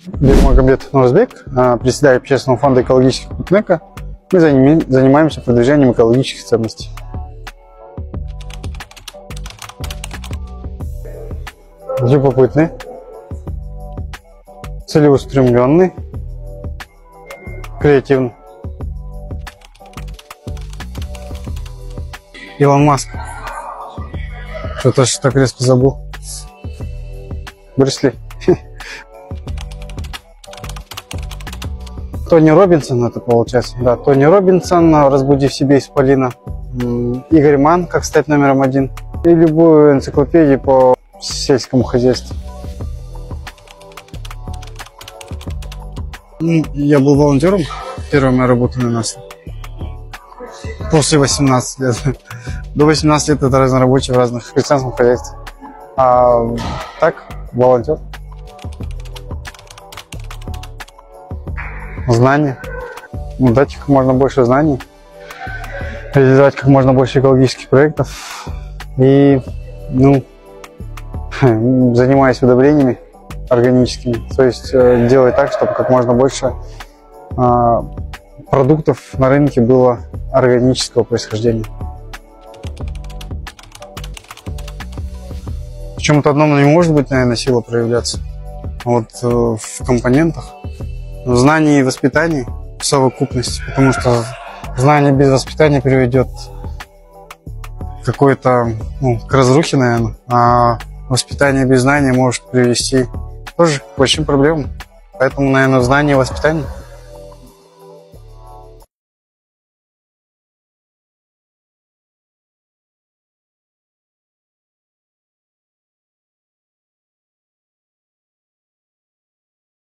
Бекмагомбетов Нурзбек, председатель общественного фонда экологических ПНЭКа. Мы занимаемся продвижением экологических ценностей. Любопытный, целеустремленный, креативный. Илон Маск. Что-то так резко забыл. Брюс Ли. Тони Робинсон это получается. Да, Тони Робинсон, разбуди в себе исполина. Игорь Манн, как стать номером 1. И любую энциклопедию по сельскому хозяйству. Я был волонтером. Первая моя работа на нас. После 18 лет. До 18 лет это разнорабочий в разных крестьянских хозяйствах. А так, волонтер. Знания. Дать как можно больше знаний. Реализовать как можно больше экологических проектов. И, занимаясь удобрениями органическими. То есть делать так, чтобы как можно больше продуктов на рынке было органического происхождения. В чем-то одном не может быть, наверное, сила проявляться. Вот в компонентах, в знании и воспитании в совокупности. Потому что знание без воспитания приведет к разрухе, наверное. А воспитание без знания может привести тоже к большим проблемам. Поэтому, наверное, знание и воспитание.